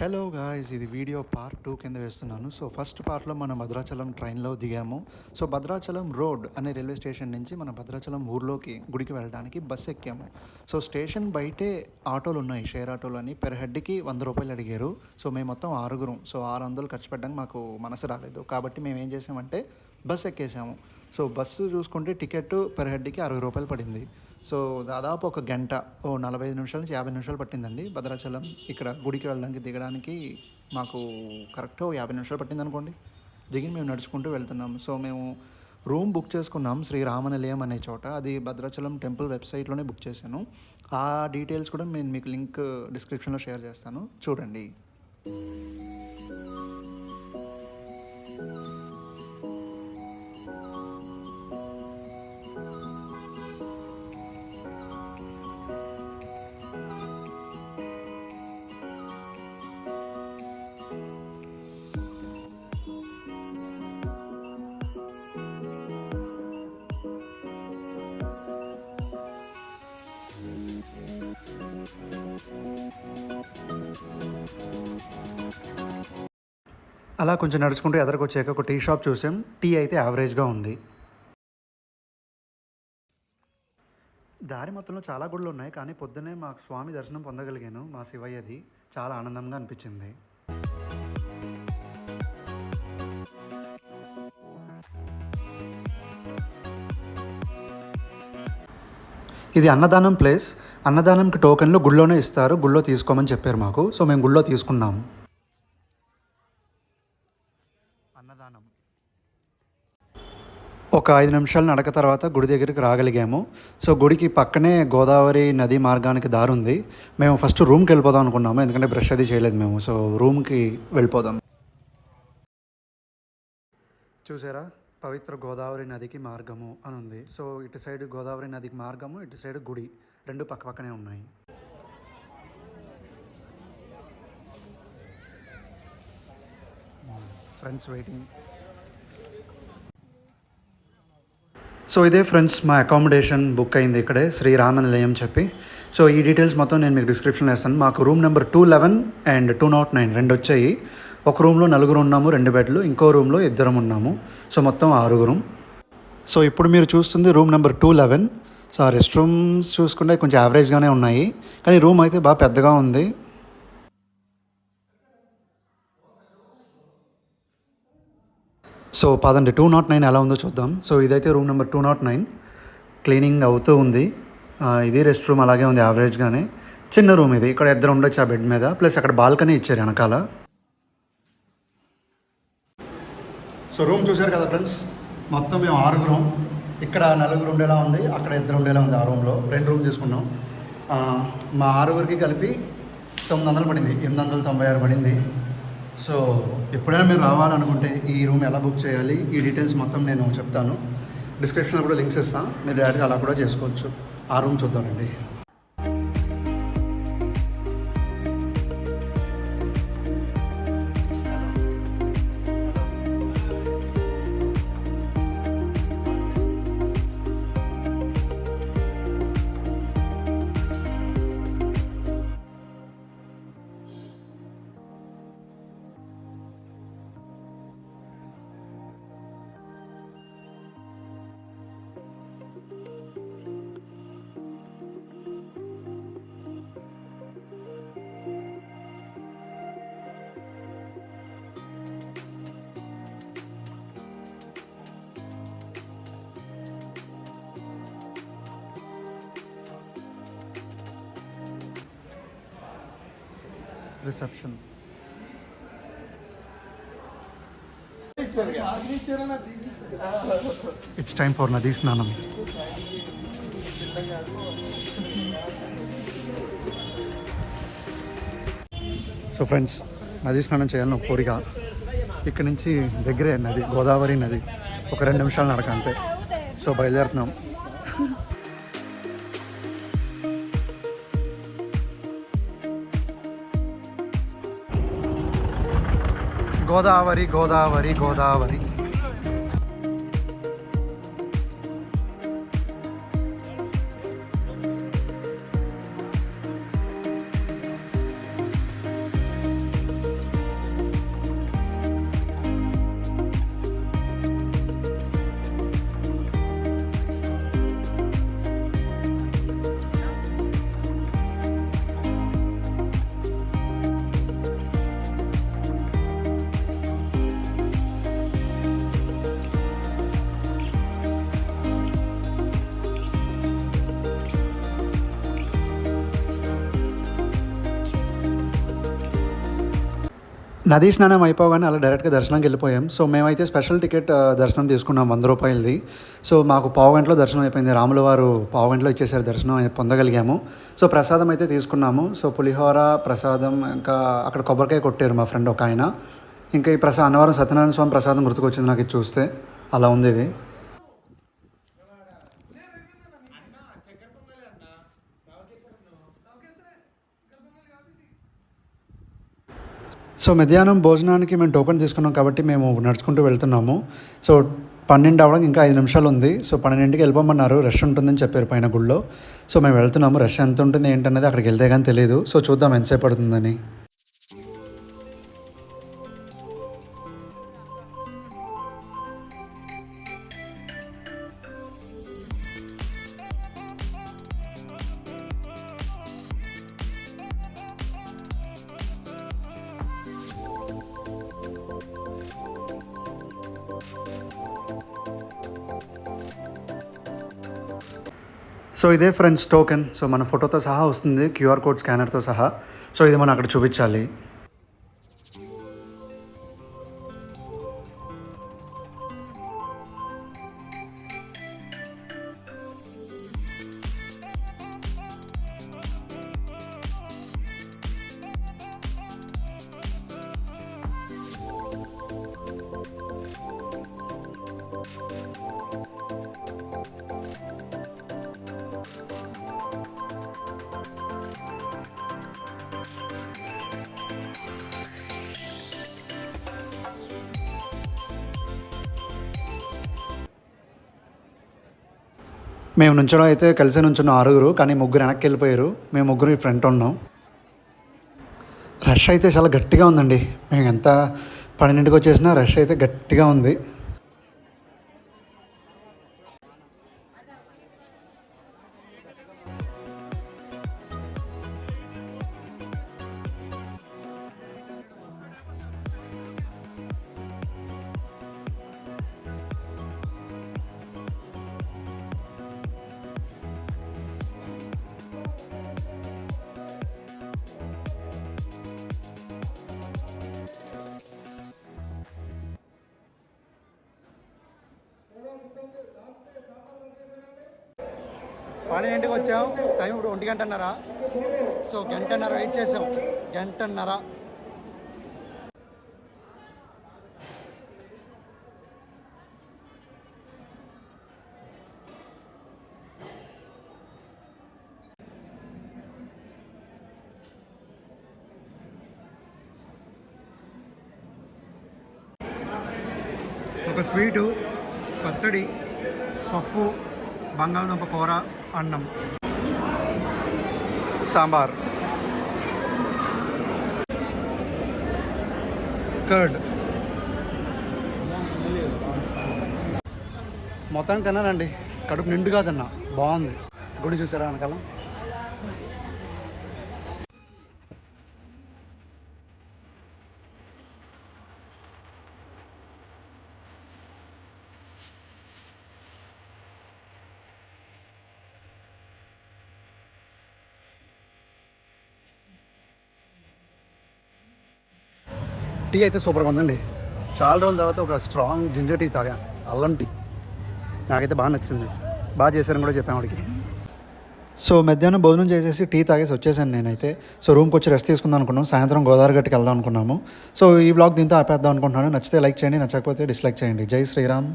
Hello guys, ఇది video part 2 కింద వేస్తున్నాను. సో ఫస్ట్ పార్ట్లో మనం భద్రాచలం ట్రైన్లో దిగాము. సో భద్రాచలం రోడ్ అనే రైల్వే స్టేషన్ నుంచి మన భద్రాచలం ఊర్లోకి గుడికి వెళ్ళడానికి బస్ ఎక్కాము. సో స్టేషన్ బయటే ఆటోలు ఉన్నాయి, షేర్ ఆటోలు అని. పెర్ హెడ్కి 100 రూపాయలు అడిగారు. సో మేము మొత్తం 6గురం. సో 600 ఖర్చు పెట్టడానికి మాకు మనసు రాలేదు. కాబట్టి మేము ఏం చేసామంటే బస్ ఎక్కేసాము. సో బస్సు చూసుకుంటే టికెట్ పెర్ హెడ్కి 60 రూపాయలు పడింది. సో దాదాపు ఒక గంట 45 నిమిషాల నుంచి 50 నిమిషాలు పట్టిందండి భద్రాచలం ఇక్కడ గుడికి వెళ్ళడానికి. దిగడానికి మాకు కరెక్ట్ 50 నిమిషాలు పట్టింది అనుకోండి. దిగి మేము నడుచుకుంటూ వెళ్తున్నాం. సో మేము రూమ్ బుక్ చేసుకున్నాం శ్రీ రామనిలయం అనే చోట. అది భద్రాచలం టెంపుల్ వెబ్సైట్లోనే బుక్ చేశాను. ఆ డీటెయిల్స్ కూడా నేను మీకు లింక్ డిస్క్రిప్షన్లో షేర్ చేస్తాను, చూడండి. అలా కొంచెం నడుచుకుంటూ ఎదరికొచ్చాక ఒక టీ షాప్ చూసాం. టీ అయితే యావరేజ్గా ఉంది. దారి మొత్తంలో చాలా గుళ్ళు ఉన్నాయి, కానీ పొద్దున్నే మాకు స్వామి దర్శనం పొందగలిగాను. మా శివయ్యది చాలా ఆనందంగా అనిపించింది. ఇది అన్నదానం ప్లేస్. అన్నదానంకి టోకెన్లు గుళ్ళోనే ఇస్తారు, గుళ్ళో తీసుకోమని చెప్పారు మాకు. సో మేము గుళ్ళో తీసుకున్నాము. అన్నదానం ఒక 5 నిమిషాలు నడక తర్వాత గుడి దగ్గరికి రాగలిగాము. సో గుడికి పక్కనే గోదావరి నది మార్గానికి దారి ఉంది. మేము ఫస్ట్ రూమ్కి వెళ్ళిపోదాం అనుకున్నాము, ఎందుకంటే బ్రష్ అది చేయలేదు మేము. సో రూమ్కి వెళ్ళిపోదాం. చూసారా, పవిత్ర గోదావరి నదికి మార్గము అని ఉంది. సో ఇటు సైడ్ గోదావరి నదికి మార్గము, ఇటు సైడ్ గుడి, రెండు పక్క పక్కనే ఉన్నాయి. Friends waiting. సో ఇదే ఫ్రెండ్స్, మా అకామిడేషన్ బుక్ అయింది ఇక్కడే శ్రీ రామనిలయం చెప్పి. సో ఈ డీటెయిల్స్ మొత్తం నేను మీకు డిస్క్రిప్షన్లో వేస్తాను. మాకు రూమ్ నెంబర్ 211 అండ్ 209 రెండు వచ్చాయి. ఒక రూమ్లో 4 ఉన్నాము, 2 బెడ్లు. ఇంకో రూమ్లో 2 ఉన్నాము. సో మొత్తం 6. సో ఇప్పుడు మీరు చూస్తుంది రూమ్ నెంబర్ 211. సో ఆ రెస్ట్ రూమ్స్ చూసుకుంటే కొంచెం యావరేజ్గానే ఉన్నాయి, కానీ రూమ్ అయితే బాగా పెద్దగా ఉంది. సో పదండి 209 ఎలా ఉందో చూద్దాం. సో ఇదైతే రూమ్ నెంబర్ 209. క్లీనింగ్ అవుతూ ఉంది. ఇది రెస్ట్ రూమ్ అలాగే ఉంది, యావరేజ్గానే. చిన్న రూమ్ ఇది. ఇక్కడ 2 ఉండొచ్చు ఆ బెడ్ మీద, ప్లస్ అక్కడ బాల్కనీ ఇచ్చారు వెనకాల. సో రూమ్ చూశారు కదా ఫ్రెండ్స్, మొత్తం మేము 6. ఇక్కడ 4 ఉండేలా ఉంది, అక్కడ 2 ఉండేలా ఉంది. ఆ రూమ్లో 2 రూమ్ తీసుకున్నాం. మా 6 కలిపి 900 పడింది, 896 పడింది. సో ఎప్పుడైనా మీరు రావాలనుకుంటే ఈ రూమ్ ఎలా బుక్ చేయాలి, ఈ డీటెయిల్స్ మొత్తం నేను చెప్తాను. డిస్క్రిప్షన్లో కూడా లింక్స్ ఇస్తాను, మీరు డైరెక్ట్గా అలా కూడా చేసుకోవచ్చు. ఆ రూమ్ చూద్దామండి. రిసెప్షన్. ఇట్స్ టైమ్ ఫర్ నదీ స్నానం. సో ఫ్రెండ్స్, నదీ స్నానం చేయాలని ఒక కోరిక. ఇక్కడ నుంచి దగ్గరే నది, గోదావరి నది. ఒక 2 నిమిషాలు నడక అంతే. సో బయలుదేరుతున్నాం. గోదావరి గోదావరి గోదావరి. నదీ స్నానం అయిపోగానే అలా డైరెక్ట్గా దర్శనానికి వెళ్ళిపోయాం. సో మేమైతే స్పెషల్ టికెట్ దర్శనం తీసుకున్నాం ₹100. సో మాకు పావుగంటలో దర్శనం అయిపోయింది. రాముల వారు పావుగంటలో ఇచ్చేసారు, దర్శనం పొందగలిగాము. సో ప్రసాదం అయితే తీసుకున్నాము. సో పులిహోర ప్రసాదం, ఇంకా అక్కడ కొబ్బరికాయ కొట్టారు మా ఫ్రెండ్ ఒక ఆయన. ఇంకా ఈ అన్నవరం సత్యనారాయణ స్వామి ప్రసాదం గుర్తుకొచ్చింది నాకు ఇది చూస్తే. అలా ఉంది ఇది. సో మధ్యాహ్నం భోజనానికి మేము టోకెన్ తీసుకున్నాం కాబట్టి మేము నడుచుకుంటూ వెళ్తున్నాము. సో 12 అవ్వడానికి ఇంకా 5 నిమిషాలు ఉంది. సో 12కి వెళ్ళిపోమన్నారు, రష్ ఉంటుందని చెప్పారు పైన గుళ్ళో. సో మేము వెళ్తున్నాము. రష్ ఎంత ఉంటుంది ఏంటనేది అక్కడికి వెళ్తే కానీ తెలియదు. సో చూద్దాం ఎంతసేపు పడుతుందని. సో ఇదే ఫ్రెండ్స్ టోకెన్. సో మన ఫోటోతో సహా వస్తుంది, క్యూఆర్ కోడ్ స్కానర్తో సహా. సో ఇది మనం అక్కడ చూపించాలి. మేము నుంచడం అయితే కలిసి నుంచున్నాం 6, కానీ 3 వెనక్కి వెళ్ళిపోయారు. మేము 3 ఫ్రంట్ ఉన్నాం. రష్ అయితే చాలా గట్టిగా ఉందండి. మేము ఎంత 12కి వచ్చేసినా రష్ అయితే గట్టిగా ఉంది. ఇంటికి వచ్చాం. టైం ఇప్పుడు 1:30. సో 1:30 వెయిట్ చేసాం. 1:30. ఒక స్వీటు, పచ్చడి, పప్పు, బంగాళదుంప కూర, అన్నం, సాంబార్, కర్డ్. మొత్తానికి తిన్నానండి. కడుపు నిండుగా తిన్నా. బాగుంది. గుడి చూసారా వెనకాల? టీ అయితే సూపర్గా ఉందండి. చాలా రోజుల తర్వాత ఒక స్ట్రాంగ్ జింజర్ టీ తాగా, అల్లం టీ. నాకైతే బాగా నచ్చింది. బాగా చేశారని కూడా చెప్పాను వాడికి. సో మధ్యాహ్నం భోజనం చేసేసి టీ తాగేసి వచ్చేసాను నేనైతే. సో రూమ్కి వచ్చి రెస్ట్ తీసుకుందాం అనుకున్నాం. సాయంత్రం గోదావరి గట్టుకి వెళ్దాం అనుకున్నాము. సో ఈ వ్లాగ్ దీంతో ఆపేద్దాం అనుకుంటున్నాను. నచ్చితే లైక్ చేయండి, నచ్చకపోతే డిస్లైక్ చేయండి. జై శ్రీరామ్.